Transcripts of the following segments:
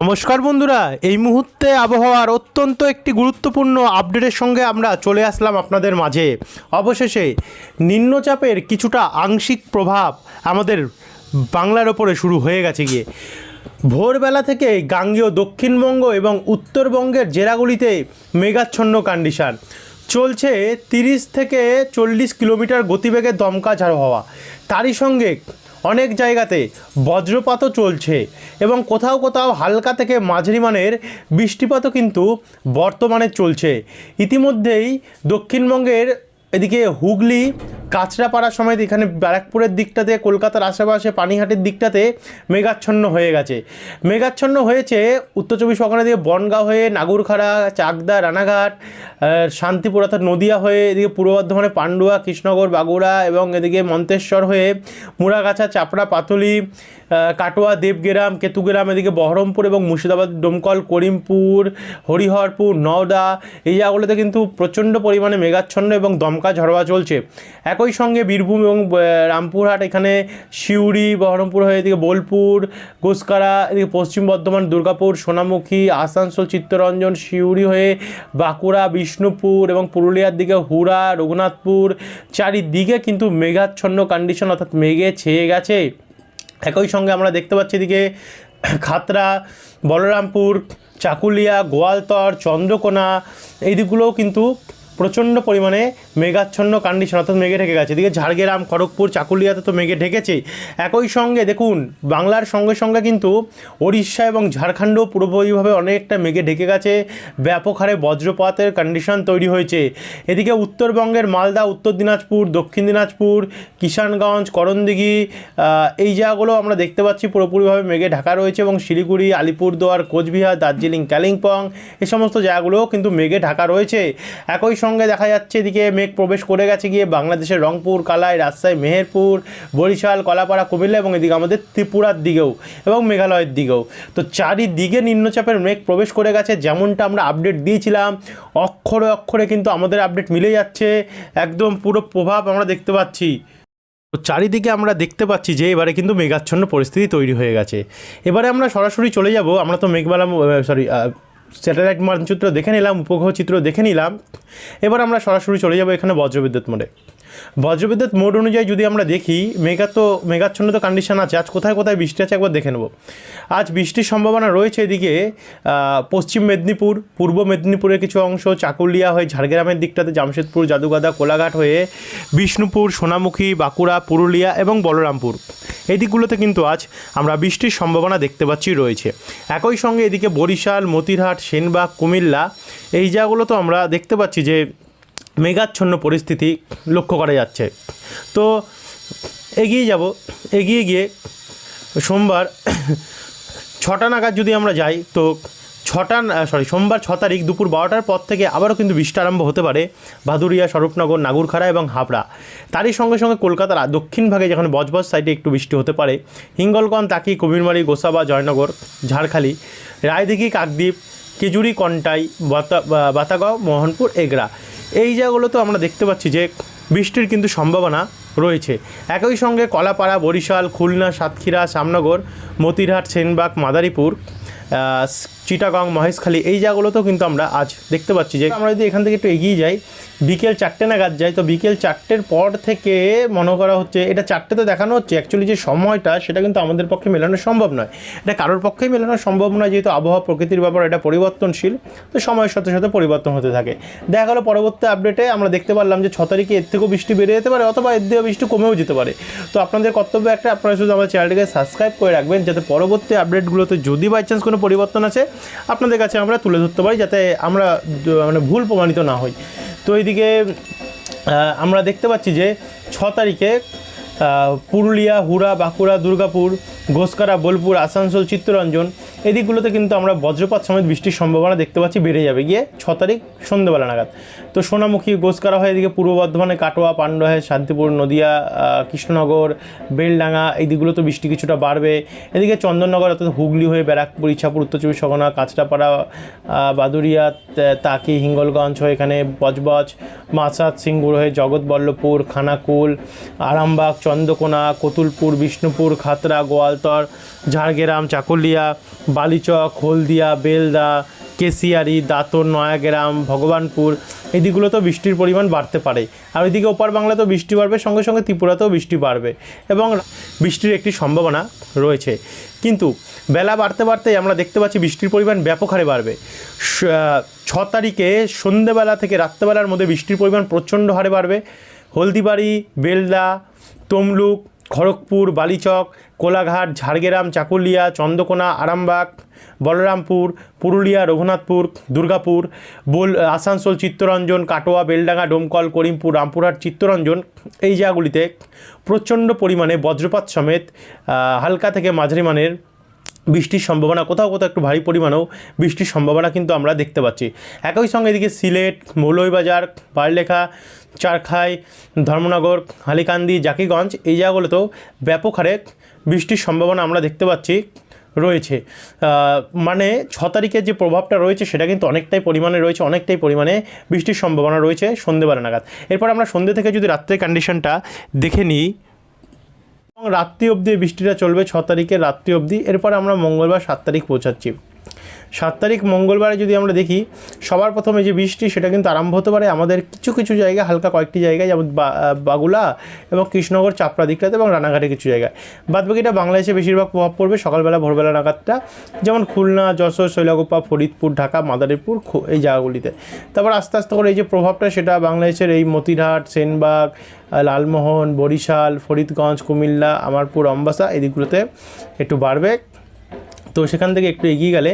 নমস্কার বন্ধুরা, এই মুহূর্তে আবহাওয়ার অত্যন্ত একটি গুরুত্বপূর্ণ আপডেটের সঙ্গে আমরা চলে আসলাম আপনাদের মাঝে। অবশেষে নিম্নচাপের কিছুটা আংশিক প্রভাব আমাদের বাংলার ওপরে শুরু হয়ে গেছে গিয়ে। ভোরবেলা থেকে গাঙ্গেয় দক্ষিণবঙ্গ এবং উত্তরবঙ্গের জেলাগুলিতে মেঘাচ্ছন্ন কন্ডিশন চলছে। 30 থেকে 40 কিলোমিটার গতিবেগে দমকা ঝড়ো হাওয়া, তারই সঙ্গে অনেক জায়গাতে বজ্রপাতও চলছে এবং কোথাও কোথাও হালকা থেকে মাঝারি মানের বৃষ্টিপাতও কিন্তু বর্তমানে চলছে। ইতিমধ্যেই দক্ষিণবঙ্গের এদিকে হুগলি, কাঁচরাপাড়া সমেত এখানে ব্যারাকপুরের দিকটাতে, কলকাতার আশেপাশে পানিহাটির দিকটাতে মেঘাচ্ছন্ন হয়ে গেছে। মেঘাচ্ছন্ন হয়েছে উত্তর চব্বিশ পরগনা দিয়ে বনগাঁ হয়ে নাগুরখাড়া, চাকদা, রানাঘাট, শান্তিপুর অর্থাৎ নদিয়া হয়ে এদিকে পূর্ব বর্ধমানে পান্ডুয়া, কৃষ্ণনগর, বাগুড়া এবং এদিকে মন্তেশ্বর হয়ে মুড়াগাছা, চাপড়া, পাতলি, কাটোয়া, দেবগ্রাম, কেতুগ্রাম, এদিকে বহরমপুর এবং মুর্শিদাবাদ, ডোমকল, করিমপুর, হরিহরপুর, নওদা, এই জায়গাগুলোতে কিন্তু প্রচণ্ড পরিমাণে মেঘাচ্ছন্ন এবং দমকা ঝড় হাওয়া চলছে। একই সঙ্গে বীরভূম এবং রামপুরহাট, এখানে সিউড়ি, বহরমপুর হয়ে এদিকে বোলপুর, গোসকারা, এদিকে পশ্চিম বর্ধমান, দুর্গাপুর, সোনামুখী, আসানসোল, চিত্তরঞ্জন, সিউড়ি হয়ে বাঁকুড়া, বিষ্ণুপুর এবং পুরুলিয়ার দিকে হুড়া, রঘুনাথপুর, চারিদিকে কিন্তু মেঘাচ্ছন্ন কন্ডিশন অর্থাৎ মেঘে ছেয়ে গেছে। একই সঙ্গে আমরা দেখতে পাচ্ছি এদিকে খাতড়া, বলরামপুর, চাকুলিয়া, গোয়ালতর, চন্দ্রকোনা, এই দিকগুলোও কিন্তু প্রচণ্ড পরিমাণে মেঘাচ্ছন্ন কন্ডিশন অর্থাৎ মেঘে ঢেকে গেছে। এদিকে ঝাড়গ্রাম, খড়গপুর, চাকুলিয়াতে তো মেঘে ঢেকেছে। একই সঙ্গে দেখুন বাংলার সঙ্গে সঙ্গে কিন্তু ওড়িশা এবং ঝাড়খণ্ডও পুরোপুরিভাবে অনেকটা মেঘে ঢেকে গেছে। ব্যাপক হারে বজ্রপাতের কন্ডিশন তৈরি হয়েছে। এদিকে উত্তরবঙ্গের মালদা, উত্তর দিনাজপুর, দক্ষিণ দিনাজপুর, কিষানগঞ্জ, করণদিঘি, এই জায়গাগুলো আমরা দেখতে পাচ্ছি পুরোপুরিভাবে মেঘে ঢাকা রয়েছে এবং শিলিগুড়ি, আলিপুরদুয়ার, কোচবিহার, দার্জিলিং, কালিম্পং, এই সমস্ত জায়গাগুলোও কিন্তু মেঘে ঢাকা রয়েছে। একই সঙ্গে দেখা যাচ্ছে এদিকে মেঘ প্রবেশ করে গেছে গিয়ে বাংলাদেশের রংপুর, কালাই, রাজশাহী, মেহেরপুর, বরিশাল, কলাপাড়া, কুমিল্লা এবং এদিকে আমাদের ত্রিপুরার দিকেও এবং মেঘালয়ের দিকেও। তো চারিদিকে নিম্নচাপের মেঘ প্রবেশ করে গেছে। যেমনটা আমরা আপডেট দিয়েছিলাম অক্ষরে অক্ষরে কিন্তু আমাদের আপডেট মিলে যাচ্ছে, একদম পুরো প্রভাব আমরা দেখতে পাচ্ছি। তো চারিদিকে আমরা দেখতে পাচ্ছি যে এবারে কিন্তু মেঘাচ্ছন্ন পরিস্থিতি তৈরি হয়ে গেছে। এবারে আমরা সরাসরি চলে যাব, আমরা তো মেঘমালা স্যাটেলাইট মানচিত্র দেখে নিলাম, উপগ্রহ চিত্র দেখে নিলাম। এবার আমরা সরাসরি চলে যাব এখানে বজ্রবিদ্যুৎ মোডে। বজ্রবিদ্যুৎ মোড অনুযায়ী যদি আমরা দেখি মেঘাচ্ছন্ন তো কন্ডিশন আছে। আজ কোথায় কোথায় বৃষ্টি আছে একবার দেখে নেব। আজ বৃষ্টির সম্ভাবনা রয়েছে এদিকে পশ্চিম মেদিনীপুর, পূর্ব মেদিনীপুরের কিছু অংশ, চাকুলিয়া হয়ে ঝাড়গ্রামের দিকটাতে, জামশেদপুর, জাদুগাদা, কোলাঘাট হয়ে বিষ্ণুপুর, সোনামুখী, বাঁকুড়া, পুরুলিয়া এবং বলরামপুর, এই দিকগুলোতে কিন্তু আজ আমরা বৃষ্টির সম্ভাবনা দেখতে পাচ্ছি রয়েছে। একই সঙ্গে এদিকে বরিশাল, মতিরহাট, সেনবাগ, কুমিল্লা, এই জায়গাগুলো তো আমরা দেখতে পাচ্ছি যে মেঘাচ্ছন্ন পরিস্থিতি লক্ষ্য করা যাচ্ছে। তো এগিয়ে গিয়ে সোমবার 6টা নাগাদ যদি আমরা যাই তো সোমবার 6 তারিখ দুপুর 12টার পর থেকে আবারও কিন্তু বৃষ্টি আরম্ভ হতে পারে ভাদুরিয়া, স্বরূপনগর, নাগুরখাড়া এবং হাবড়া। তারই সঙ্গে সঙ্গে কলকাতার দক্ষিণ ভাগে যেখানে বজবজ সাইডে একটু বৃষ্টি হতে পারে। হিঙ্গলগঞ্জ, তাকি, কুমিরমারি, গোসাবা, জয়নগর, ঝাড়খালি, রায়দিঘি, কাকদ্বীপ, কেজুরি, কন্টাই, বাতাগাঁও, মোহনপুর, এগরা, এই জায়গাগুলোতে আমরা দেখতে পাচ্ছি যে বৃষ্টির কিন্তু সম্ভাবনা রয়েছে। একই সঙ্গে কলাপাড়া, বরিশাল, খুলনা, সাতক্ষীরা, শ্যামনগর, মতিরহাট, সেনবাগ, মাদারীপুর, চিটাগং, মহেশখালী, এই জায়গাগুলোতেও কিন্তু আমরা আজ দেখতে পাচ্ছি যে আমরা যদি এখান থেকে একটু এগিয়ে যাই, বিকেল 4টে নাগাদ যাই, তো বিকেল 4টের পর থেকে মনে করা হচ্ছে, এটা 4টে তো দেখানো হচ্ছে, অ্যাকচুয়ালি যে সময়টা সেটা কিন্তু আমাদের পক্ষে মেলানো সম্ভব নয়, এটা কারোর পক্ষেই মেলানো সম্ভব নয়, যেহেতু আবহাওয়া প্রকৃতির ব্যাপার, এটা পরিবর্তনশীল, তো সময়ের সাথে সাথে পরিবর্তন হতে থাকে। দেখা গেলো পরবর্তী আপডেটে আমরা দেখতে পারলাম যে 6 তারিখে এর থেকেও বৃষ্টি বেড়ে যেতে পারে অথবা এর থেকেও বৃষ্টি কমেও যেতে পারে। তো আপনাদের কর্তব্য একটা, আপনারা শুধু আমার চ্যানেলটিকে সাবস্ক্রাইব করে রাখবেন যাতে পরবর্তী আপডেটগুলোতে যদি বাই চান্স কোনো পরিবর্তন আছে আপনাদের কাছে আমরা তুলে ধরতে পারি, যাতে আমরা ভুল প্রমাণিত না হই। তো এইদিকে আমরা দেখতে পাচ্ছি যে 6 তারিখে পুরুলিয়া, হুড়া, বাঁকুড়া, দুর্গাপুর, ঘোষকারা, বোলপুর, আসানসোল, চিত্তরঞ্জন, এই দিকগুলোতে কিন্তু আমরা বজ্রপাত সমেত বৃষ্টির সম্ভাবনা দেখতে পাচ্ছি বেড়ে যাবে গিয়ে 6 তারিখ সন্ধ্যেবেলা নাগাদ। তো সোনামুখী, ঘোষকারা হয়ে এদিকে পূর্ব বর্ধমানে কাটোয়া, পান্ডুয়া, শান্তিপুর, নদিয়া, কৃষ্ণনগর, বেলডাঙ্গা, এই দিকগুলোতে বৃষ্টি কিছুটা বাড়বে। এদিকে চন্দননগর অর্থাৎ হুগলি হয়ে ব্যারাকপুর, ইছাপুর, উত্তর চব্বিশ পরগনা, কাঁচরাপাড়া, বাদুরিয়া, তাকি, হিঙ্গলগঞ্জ হয়ে এখানে বজবজ, মাসাদ, সিঙ্গুর হয়ে জগৎবল্লভপুর, খানাকুল, আরামবাগ, চন্দ্রকোনা, কতুলপুর, বিষ্ণুপুর, খাতড়া, গোয়ালতর, ঝাড়গ্রাম, চাকুলিয়া, বালিচক, হলদিয়া, বেলদা, কেশিয়ারি, দাঁতন, নয়াগ্রাম, ভগবানপুর এই দিকগুলোতেও বৃষ্টির পরিমাণ বাড়তে পারে। আর ওইদিকে ওপার বাংলাতেও বৃষ্টি বাড়বে, সঙ্গে সঙ্গে ত্রিপুরাতেও বৃষ্টি বাড়বে এবং বৃষ্টির একটি সম্ভাবনা রয়েছে। কিন্তু বেলা বাড়তে বাড়তেই আমরা দেখতে পাচ্ছি বৃষ্টির পরিমাণ ব্যাপক হারে বাড়বে। 6 তারিখে সন্ধ্যেবেলা থেকে রাত্রেবেলার মধ্যে বৃষ্টির পরিমাণ প্রচণ্ড হারে বাড়বে। হলদিবাড়ি, বেলদা, তমলুক, খড়গপুর, বালিচক, কোলাঘাট, ঝাড়গ্রাম, চাকুলিয়া, চন্দ্রকোনা, আরামবাগ, বলরামপুর, পুরুলিয়া, রঘুনাথপুর, দুর্গাপুর, আসানসোল, চিত্তরঞ্জন, কাটোয়া, বেলডাঙ্গা, ডোমকল, করিমপুর, রামপুরহাট, চিত্তরঞ্জন এই জায়গাগুলিতে প্রচণ্ড পরিমাণে বজ্রপাত সমেত হালকা থেকে মাঝারি মানের বৃষ্টির সম্ভাবনা, কোথাও কোথাও একটু ভারী পরিমাণেও বৃষ্টির সম্ভাবনা কিন্তু আমরা দেখতে পাচ্ছি। একই সঙ্গে এদিকে সিলেট, মৌলভীবাজার, বারলেখা, চারখাই, ধর্মনগর, হালিকান্দি, জাকিগঞ্জ এই জায়গাগুলোতেও ব্যাপক হারে বৃষ্টির সম্ভাবনা আমরা দেখতে পাচ্ছি রয়েছে। মানে 6 তারিখের যে প্রভাবটা রয়েছে সেটা কিন্তু অনেকটাই পরিমাণে রয়েছে, অনেকটাই পরিমাণে বৃষ্টির সম্ভাবনা রয়েছে সন্ধ্যেবেলা নাগাদ। এরপর আমরা সন্ধ্যে থেকে যদি রাত্রের কন্ডিশনটা দেখে নিই, এবং রাত্রি অবধি বৃষ্টিটা চলবে 6 তারিখের রাত্রি অবধি। এরপর আমরা মঙ্গলবার 7 তারিখ পৌঁছাচ্ছি। 7 তারিখ মঙ্গলবারে যদি আমরা দেখি, সবার প্রথমে যে বৃষ্টি সেটা কিন্তু আরম্ভ হতে পারে আমাদের কিছু কিছু জায়গায়, হালকা কয়েকটি জায়গায়, যেমন বাগুলা এবং কৃষ্ণনগর, চাপড়া দিকটাতে এবং রানাঘাটে কিছু জায়গায়। বাদবাকিটা বাংলাদেশে বেশিরভাগ প্রভাব পড়বে সকালবেলা ভোরবেলা নাগাদটা, যেমন খুলনা, যশোর, শৈলকুপা, ফরিদপুর, ঢাকা, মাদারীপুর এই জায়গাগুলিতে। তারপর আস্তে আস্তে করে এই যে প্রভাবটা সেটা বাংলাদেশের এই মতিরহাট, সেনবাগ, লালমোহন, বরিশাল, ফরিদগঞ্জ, কুমিল্লা, আমারপুর, অম্বাসা এই দিকগুলোতে একটু বাড়বে। তো সেখান থেকে একটু এগিয়ে গেলে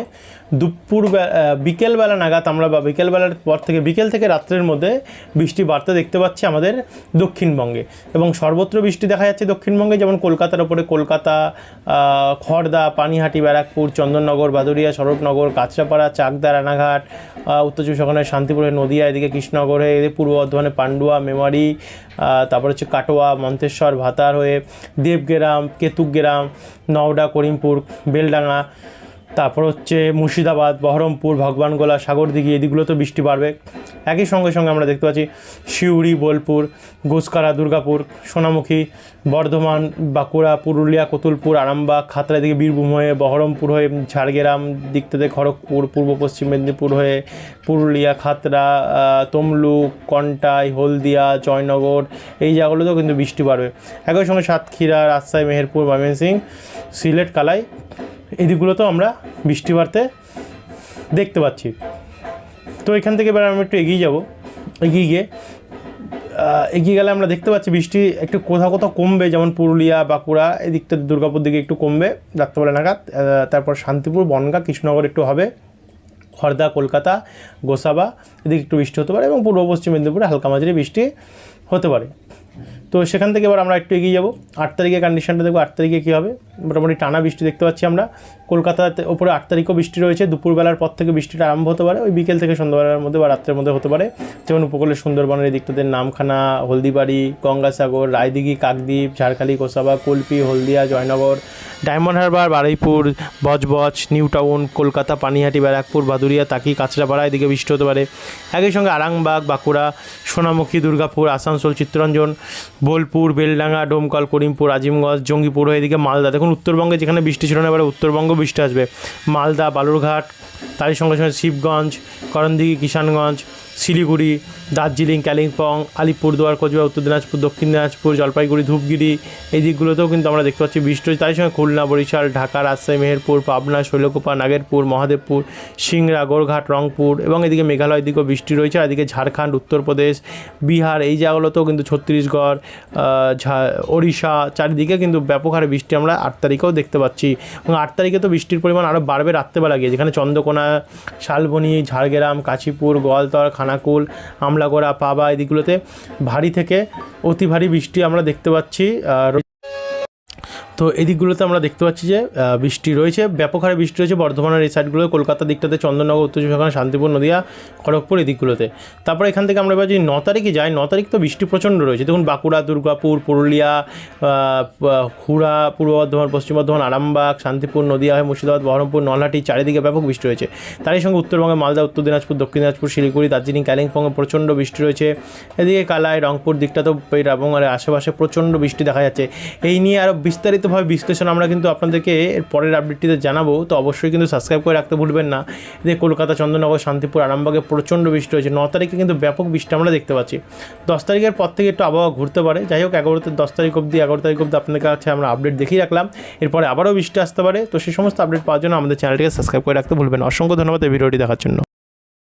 বিকেলবেলা নাগাদ আমরা, বা বিকেলবেলার পর থেকে, বিকেল থেকে রাত্রের মধ্যে বৃষ্টি বাড়তে দেখতে পাচ্ছি আমাদের দক্ষিণবঙ্গে, এবং সর্বত্র বৃষ্টি দেখা যাচ্ছে দক্ষিণবঙ্গে। যেমন কলকাতার ওপরে কলকাতা, খড়দা, পানিহাটি, ব্যারাকপুর, চন্দননগর, বাদুড়িয়া, স্বরূপনগর, কাঁচরাপাড়া, চাকদা, রানাঘাট, উত্তর চব্বিশ পরগনায় শান্তিপুরে, নদিয়া, এদিকে কৃষ্ণনগর হয়ে, এদিকে পূর্ব বর্ধমানে পান্ডুয়া, মেমারি, তারপর হচ্ছে কাটোয়া, মন্তেশ্বর, ভাতার হয়ে দেবগ্রাম, কেতুগ্রাম, নওডা, করিমপুর, বেলডাঙ্গা, তারপর হচ্ছে মুর্শিদাবাদ, বহরমপুর, ভগবানগোলা, সাগরদিঘি এদিকগুলোতেও বৃষ্টি বাড়বে। একই সঙ্গে সঙ্গে আমরা দেখতে পাচ্ছি সিউড়ি, বোলপুর, ঘুসকারা, দুর্গাপুর, সোনামুখী, বর্ধমান, বাঁকুড়া, পুরুলিয়া, কতুলপুর, আরামবাগ, খাতড়া দিকে বীরভূম হয়ে, বহরমপুর হয়ে, ঝাড়গ্রাম দিকটাতে খড়গপুর, পূর্ব পশ্চিম মেদিনীপুর হয়ে পুরুলিয়া, খাতড়া, তমলুক, কন্টাই, হলদিয়া, জয়নগর এই জায়গাগুলোতেও কিন্তু বৃষ্টি বাড়বে। একই সঙ্গে সাতক্ষীরা, রাজশাহী, মেহেরপুর, ময়মনসিংহ, সিলেট, কালাই এই দিকগুলোতেও আমরা বৃষ্টি বাড়তে দেখতে পাচ্ছি। তো এখান থেকে এবার আমরা একটু এগিয়ে যাব। এগিয়ে গেলে আমরা দেখতে পাচ্ছি বৃষ্টি একটু কোথাও কোথাও কমবে, যেমন পুরুলিয়া, বাঁকুড়া এই দিকটা, দুর্গাপুর দিকে একটু কমবে রাত্রেবেলা নাগাদ। তারপর শান্তিপুর, বনগাঁ, কৃষ্ণনগর একটু হবে, খড়দা, কলকাতা, গোসাবা এদিকে একটু বৃষ্টি হতে পারে, এবং পূর্ব পশ্চিম মেদিনীপুরে হালকা মাঝারি বৃষ্টি হতে পারে। তো সেখান থেকে এবার আমরা একটু এগিয়ে যাব। 8 তারিখের কন্ডিশনটা দেখবো। 8 তারিখে কী হবে, মোটামুটি টানা বৃষ্টি দেখতে পাচ্ছি আমরা। কলকাতাতে ওপরে 8 তারিখও বৃষ্টি রয়েছে, দুপুরবেলার পর থেকে বৃষ্টিটা আরম্ভ হতে পারে, ওই বিকেল থেকে সন্ধ্যাবেলার মধ্যে বা রাত্রের মধ্যে হতে পারে। যেমন উপকূলের সুন্দরবনের এই দিকটাতে নামখানা, হলদিবাড়ি, গঙ্গাসাগর, রায়দিঘি, কাকদ্বীপ, ঝাড়খালি, কোসাবা, কল্পি, হলদিয়া, জয়নগর, ডায়মন্ড হারবার, বারুইপুর, বজবজ, নিউ টাউন, কলকাতা, পানিহাটি, ব্যারাকপুর, ভাদুরিয়া, তাকি, কাঁচরাপাড়া এদিকে বৃষ্টি হতে পারে। একই সঙ্গে আরামবাগ, বাঁকুড়া, সোনামুখী, দুর্গাপুর, আসানসোল, চিত্তরঞ্জন, বোলপুর, বেলডাঙ্গা, ডোমকল, করিমপুর, আজিমগঞ্জ, জঙ্গিপুর হয়ে এদিকে মালদা। দেখুন উত্তরবঙ্গে যেখানে বৃষ্টি ছিল না, এবারে উত্তরবঙ্গ বৃষ্টি আসবে। মালদা, বালুরঘাট, তারই সঙ্গে সঙ্গে শিবগঞ্জ, করণদিঘি, কিষানগঞ্জ, শিলিগুড়ি, দার্জিলিং, কালিম্পং, আলিপুরদুয়ার, কোচবিহার, উত্তর দিনাজপুর, দক্ষিণ দিনাজপুর, জলপাইগুড়ি, ধূপগিরি এই দিকগুলোতেও কিন্তু আমরা দেখতে পাচ্ছি বৃষ্টি হচ্ছে। তার সঙ্গে খুলনা, বরিশাল, ঢাকা, রাজশাহী, মেহেরপুর, পাবনা, শৈলকুপা, নাগেরপুর, মহাদেবপুর, সিংড়া, গোরঘাট, রংপুর এবং এদিকে মেঘালয় দিকেও বৃষ্টি রয়েছে। আর এদিকে ঝাড়খণ্ড, উত্তরপ্রদেশ, বিহার এই জায়গাগুলোতেও কিন্তু ছত্তিশগড়, ওড়িশা চারিদিকে কিন্তু ব্যাপক হারে বৃষ্টি আমরা 8 তারিখেও দেখতে পাচ্ছি। এবং 8 তারিখে তো বৃষ্টির পরিমাণ আরও বাড়বে রাত্রেবেলা গিয়ে, যেখানে চন্দ্রকোনা, শালবনী, ঝাড়গ্রাম, কাশীপুর, গোয়ালতর, খানাকুল, আমলাগোড়া, পাবা এদিকগুলোতে ভারী থেকে অতি ভারী বৃষ্টি আমরা দেখতে পাচ্ছি। তো এই দিকগুলোতে আমরা দেখতে পাচ্ছি যে বৃষ্টি রয়েছে, ব্যাপক হারে বৃষ্টি রয়েছে বর্ধমানের এই সাইডগুলোতে, কলকাতা দিকটাতে, চন্দননগর, উত্তর চব্বিশ পরগনা, শান্তিপুর, নদিয়া, খড়গপুর এই দিকগুলোতে। তারপরে এখান থেকে আমরা এবার যদি 9 তারিখে যাই, 9 তারিখ তো বৃষ্টি প্রচণ্ড রয়েছে। দেখুন বাঁকুড়া, দুর্গাপুর, পুরুলিয়া, হুড়া, পূর্ব বর্ধমান, পশ্চিম বর্ধমান, আরামবাগ, শান্তিপুর, নদিয়া হয়ে মুর্শিদাবাদ, বহরমপুর, নলহাটি চারিদিকে ব্যাপক বৃষ্টি রয়েছে। তারই সঙ্গে উত্তরবঙ্গে মালদা, উত্তর দিনাজপুর, দক্ষিণ দিনাজপুর, শিলিগুড়ি, দার্জিলিং, কালিম্পংয়ে প্রচণ্ড বৃষ্টি রয়েছে। এদিকে কালাই, রংপুর দিকটাতেও এবং আশেপাশে প্রচণ্ড বৃষ্টি দেখা যাচ্ছে। এই নিয়ে আরও বিস্তারিত বিস্তারিতভাবে বিশ্লেষণ আমরা কিন্তু আপনাদেরকে এর পরের আপডেটটিতে জানাবো। তো অবশ্যই কিন্তু সাবস্ক্রাইব করে রাখতে ভুলবেন না। এতে কলকাতা, চন্দননগর, শান্তিপুর, আরামবাগে প্রচণ্ড বৃষ্টি হয়েছে। 9 তারিখে কিন্তু ব্যাপক বৃষ্টি আমরা দেখতে পাচ্ছি। 10 তারিখের পর থেকে একটু আবহাওয়া ঘুরতে পারে। যাই হোক, 10 তারিখ অবধি আপনাদের কাছে আমরা আপডেট দেখিয়ে রাখলাম। এরপরে আবারও বৃষ্টি আসতে পারে। তো সেই সমস্ত আপডেট পাওয়ার জন্য আমাদের চ্যানেলটিকে সাবস্ক্রাইব করে রাখতে ভুলবেন না। অসংখ্য ধন্যবাদ এই ভিডিওটি দেখার জন্য।